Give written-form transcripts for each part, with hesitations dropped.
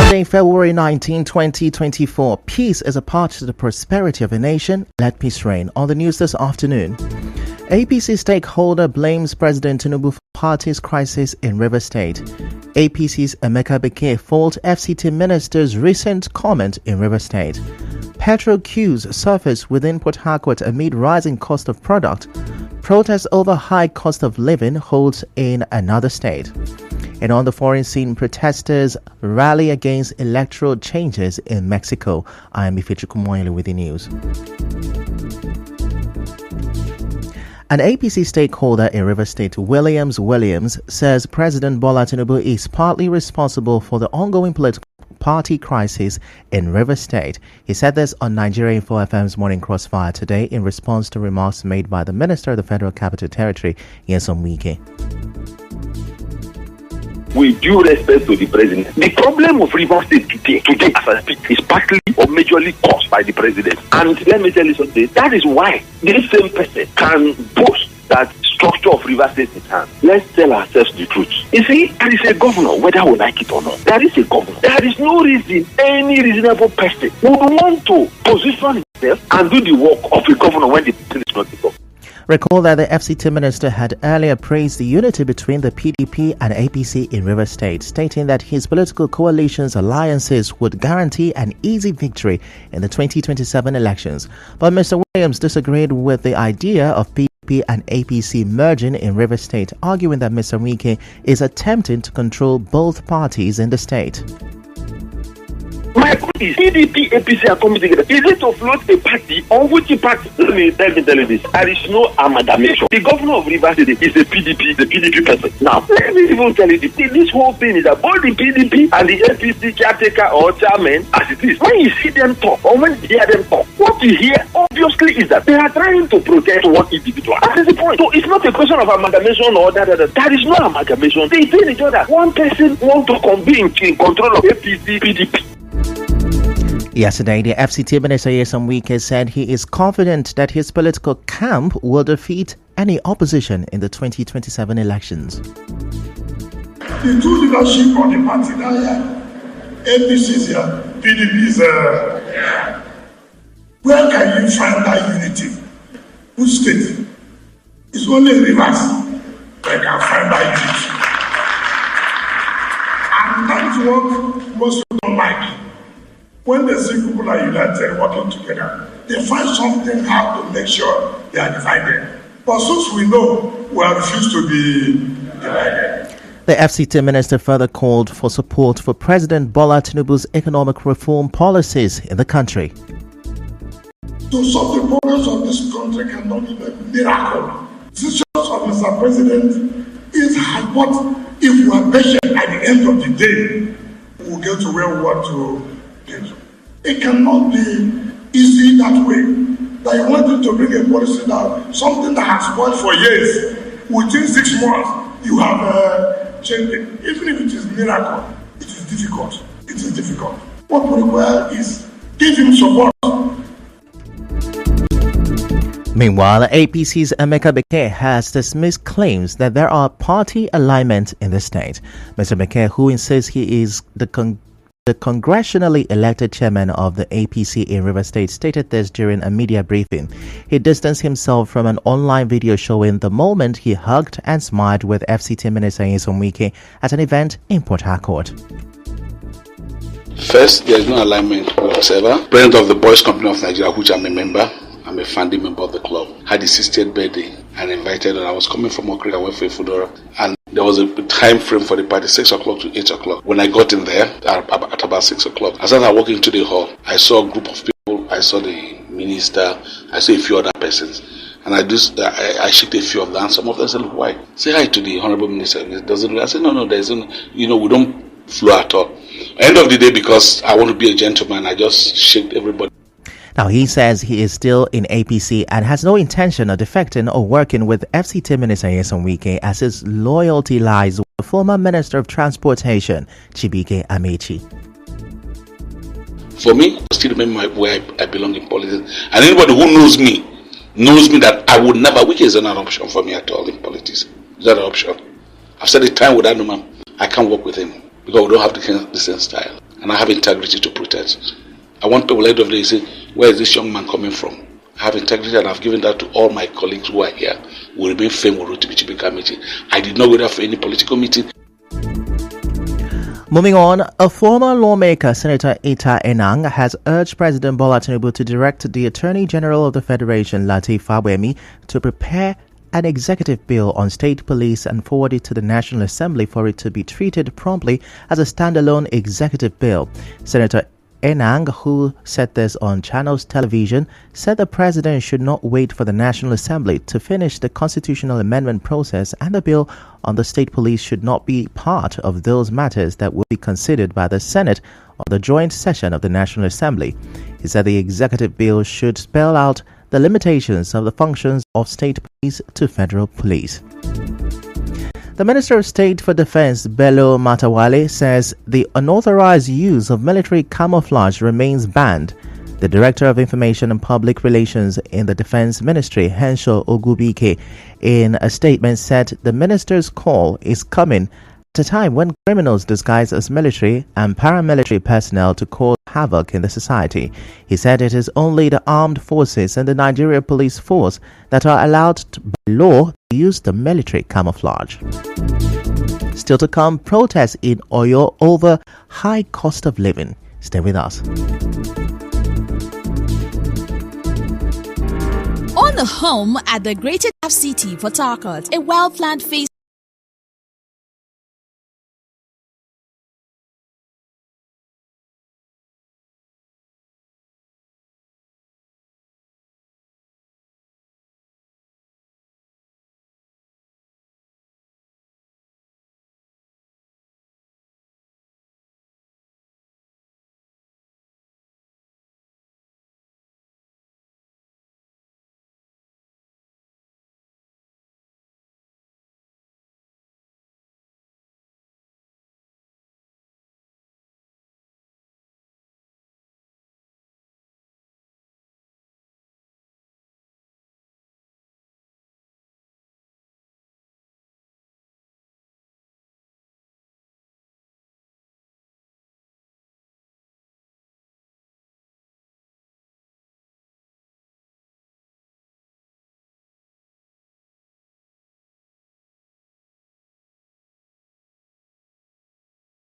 Monday, February 19, 2024. Peace is a part to the prosperity of a nation. Let peace reign. On the news this afternoon, APC stakeholder blames President Tinubu for party's crisis in River State. APC's Emeka Beke fault FCT minister's recent comment in River State. Petrol queues surface within Port Harcourt amid rising cost of product. Protests over high cost of living holds in another state. And on the foreign scene, protesters rally against electoral changes in Mexico. I am Ifechi Kumoyele with the news. An APC stakeholder in River State, Williams, says President Bola Tinubu is partly responsible for the ongoing political party crisis in River State. He said this on Nigeria Info FM's Morning Crossfire today in response to remarks made by the Minister of the Federal Capital Territory, Nyesom Wike. With due respect to the president, the problem of River State today as I speak, is partly or majorly caused by the president. And let me tell you something, that is why this same person can boast that structure of River State in hand. Let's tell ourselves the truth. You see, there is a governor, whether we like it or not. There is a governor. There is no reason any reasonable person would want to position himself and do the work of a governor when the person is not the governor. Recall that the FCT minister had earlier praised the unity between the PDP and APC in River State, stating that his political coalition's alliances would guarantee an easy victory in the 2027 elections. But Mr. Williams disagreed with the idea of PDP and APC merging in River State, arguing that Mr. Wike is attempting to control both parties in the state. My point is, PDP, APC are coming together. Is it to float a party on which party? Let me tell you this. There is no amalgamation. The governor of River State is the PDP person. Now, let me even tell you this whole thing is that both the PDP and the APC caretaker or chairman, as it is, when you see them talk or when you hear them talk, what you hear obviously is that they are trying to protect one individual. That is the point. So it's not a question of amalgamation or that. There is no amalgamation. They tell each other. One person wants to be in control of APC, PDP. Yesterday, the FCT Minister Nyesom Wike said he is confident that his political camp will defeat any opposition in the 2027 elections. The two leadership of the party now here, APC is here, PDP is here. Where can you find that unity? Which state? It's only in Rivers where can find that unity. And that is what most people don't like. When they see people are united, working together, they find something hard to make sure they are divided. But since we know, we are refused to be divided. The FCT minister further called for support for President Bola Tinubu's economic reform policies in the country. To solve the problems of this country cannot be a miracle. Decisions of Mr. President is hard, but if we are patient at the end of the day, we will get to where we want to. It cannot be easy that way. That you wanted to bring a policy that something that has spoiled for years, within 6 months, you have changed it. Even if it is a miracle, it is difficult. It is difficult. What we require is give him support. Meanwhile, APC's Emeka Beke has dismissed claims that there are party alignment in the state. Mr. Beke, who insists he is the congressionally elected chairman of the APC in River State, stated this during a media briefing. He distanced himself from an online video showing the moment he hugged and smiled with FCT Minister Nyesom Wike at an event in Port Harcourt. First, there is no alignment whatsoever. President of the Boys Company of Nigeria, which I'm a member, I'm a founding member of the club, had his 60th birthday and invited, and I was coming from Okri, I went for Fudora, and there was a time frame for the party, 6 o'clock to 8 o'clock. When I got in there, at about 6 o'clock, as I walked into the hall, I saw a group of people, I saw the minister, I saw a few other persons, and I shook a few of them, and some of them said, why? Say hi to the Honorable Minister. I said, no, there isn't, we don't flow at all. End of the day, because I want to be a gentleman, I just shook everybody. Now, he says he is still in APC and has no intention of defecting or working with FCT Minister Nyesom Wike, as his loyalty lies with the former Minister of Transportation, Chibike Amechi. For me, I still remember where I belong in politics. And anybody who knows me that I would never, Wike is not an option for me at all in politics. It's not an option. I've said the time with that man, I can't work with him because we don't have the same style. and I have integrity to protest. I want people at the end of the day to say, where is this young man coming from? I have integrity, and I've given that to all my colleagues who are here. We remain firm with Rotimi meeting. I did not go there for any political meeting. Moving on, a former lawmaker, Senator Ita Enang, has urged President Bola Tinubu to direct the Attorney General of the Federation, Lateef Fagbemi, to prepare an executive bill on state police and forward it to the National Assembly for it to be treated promptly as a standalone executive bill. Senator Enang, who said this on Channels Television, said the president should not wait for the National Assembly to finish the constitutional amendment process, and the bill on the state police should not be part of those matters that will be considered by the Senate on the joint session of the National Assembly. He said the executive bill should spell out the limitations of the functions of state police to federal police. The Minister of State for Defense, Bello Matawalle, says the unauthorized use of military camouflage remains banned. The Director of Information and Public Relations in the Defense Ministry, Henshaw Ogubike, in a statement said the minister's call is coming at a time when criminals disguised as military and paramilitary personnel to cause havoc in the society. He said it is only the armed forces and the Nigeria Police Force that are allowed by law to use the military camouflage. Still to come, protests in Oyo over high cost of living. Stay with us. On the home at the Greater City, Port Harcourt, a well-planned phase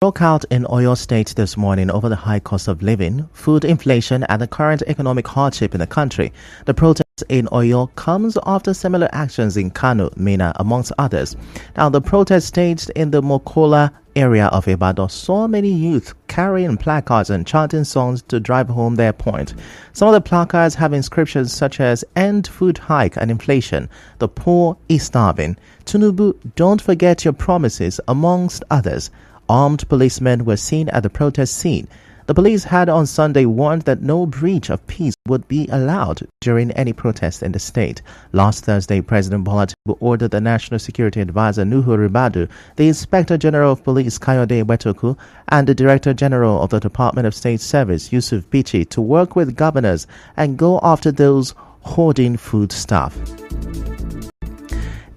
Broke out in Oyo State this morning over the high cost of living, food inflation, and the current economic hardship in the country. The protest in Oyo comes after similar actions in Kano, Minna, amongst others. Now, the protest staged in the Mokola area of Ibadan saw many youth carrying placards and chanting songs to drive home their point. Some of the placards have inscriptions such as "End food hike and inflation," "The poor is starving," "Tinubu, don't forget your promises," amongst others. Armed policemen were seen at the protest scene. The police had on Sunday warned that no breach of peace would be allowed during any protest in the state. Last Thursday, President Bola Tinubu ordered the National Security Advisor Nuhu Ribadu, the Inspector General of Police Kayode Wetoku, and the Director General of the Department of State Service Yusuf Bichi to work with governors and go after those hoarding food stuff.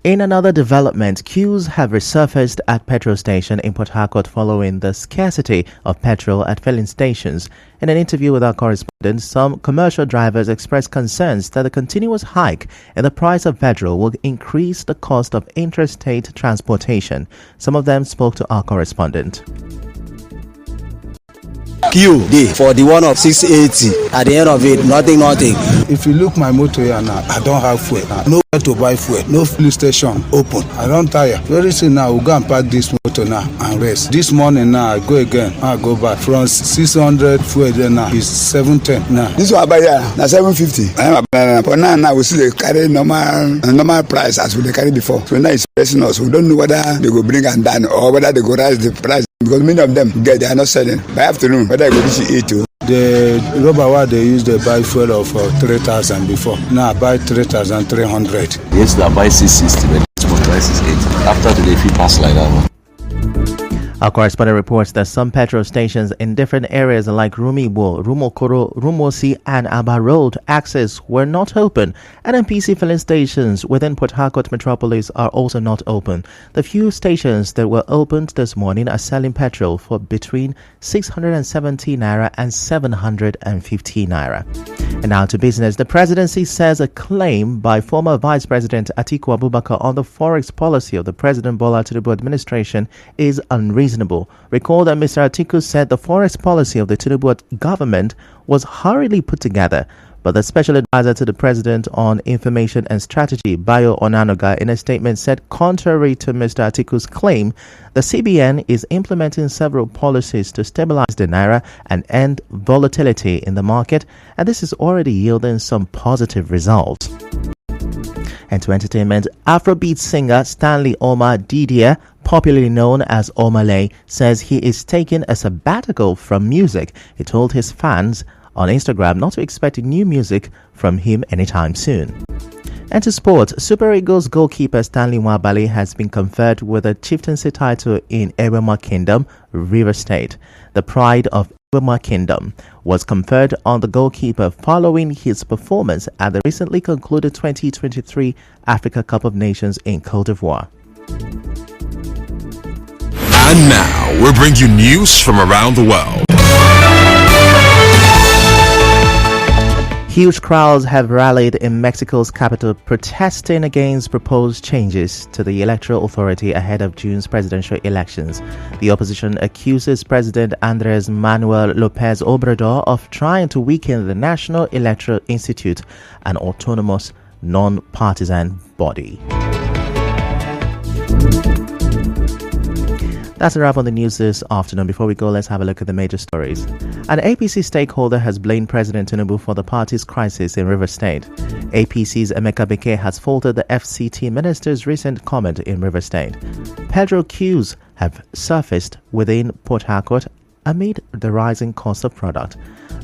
In another development, queues have resurfaced at petrol station in Port Harcourt following the scarcity of petrol at filling stations. In an interview with our correspondent, some commercial drivers expressed concerns that the continuous hike in the price of petrol will increase the cost of interstate transportation. Some of them spoke to our correspondent. Queue day for the one of 680. At the end of it, nothing. If you look my motor here now, I don't have fuel. Nowhere to buy fuel. No fuel station open. I don't tire. Very soon now, we'll go and park this motor now and rest. This morning now, I go again. I go back. From 600 fuel there now is 710 now. This one buy here now 750. But now we still carry normal price as we carry before. So now it's pressing us. We don't know whether they go bring and down or whether they go raise the price. Because many of them they are not selling. By afternoon, whether I go to eat too. The rubber what they used to buy fuel of 3,000 before. Now I buy 3,300. Yes, I buy 660, but this price is 8. After today, if you pass like that one. Our correspondent reports that some petrol stations in different areas like Rumiwo, Rumokoro, Rumosi and Aba Road access were not open, and NPC filling stations within Port Harcourt metropolis are also not open. The few stations that were opened this morning are selling petrol for between 670 naira and 750 naira. And now to business. The presidency says a claim by former Vice President Atiku Abubakar on the forex policy of the President Bola Tinubu administration is unreasonable. Recall that Mr. Atiku said the forex policy of the Tinubu government was hurriedly put together, but the special advisor to the president on information and strategy, Bayo Onanoga, in a statement said contrary to Mr. Atiku's claim, the CBN is implementing several policies to stabilize the naira and end volatility in the market, and this is already yielding some positive results. And to entertainment, Afrobeat singer Stanley Omar Didier, popularly known as Omalay, says he is taking a sabbatical from music. He told his fans on Instagram not to expect new music from him anytime soon. And to sport, Super Eagles goalkeeper Stanley Nwabali has been conferred with a chieftaincy title in Ewema Kingdom, River State. The pride of Ewema Kingdom was conferred on the goalkeeper following his performance at the recently concluded 2023 Africa Cup of Nations in Côte d'Ivoire. And now, we'll bring you news from around the world. Huge crowds have rallied in Mexico's capital protesting against proposed changes to the electoral authority ahead of June's presidential elections. The opposition accuses President Andrés Manuel López Obrador of trying to weaken the National Electoral Institute, an autonomous, non-partisan body. That's a wrap on the news this afternoon. Before we go, let's have a look at the major stories. An APC stakeholder has blamed President Tinubu for the party's crisis in River State. APC's Emeka Beke has faulted the FCT minister's recent comment in River State. Petrol queues have surfaced within Port Harcourt amid the rising cost of product.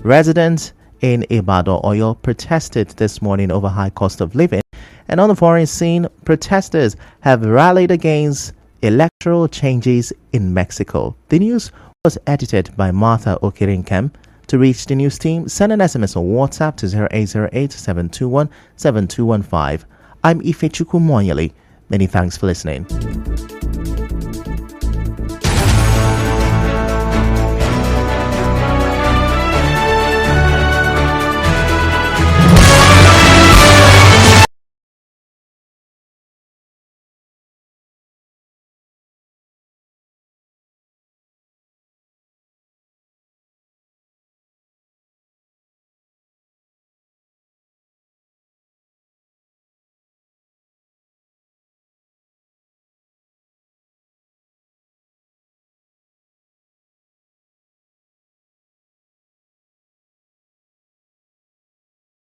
Residents in Ibadan, Oyo protested this morning over high cost of living. And on the foreign scene, protesters have rallied against electoral changes in Mexico. The news was edited by Martha Okirinkem. To reach the news team, send an SMS or WhatsApp to 0808-721-7215. I'm Ifechukwu Monyele. Many thanks for listening.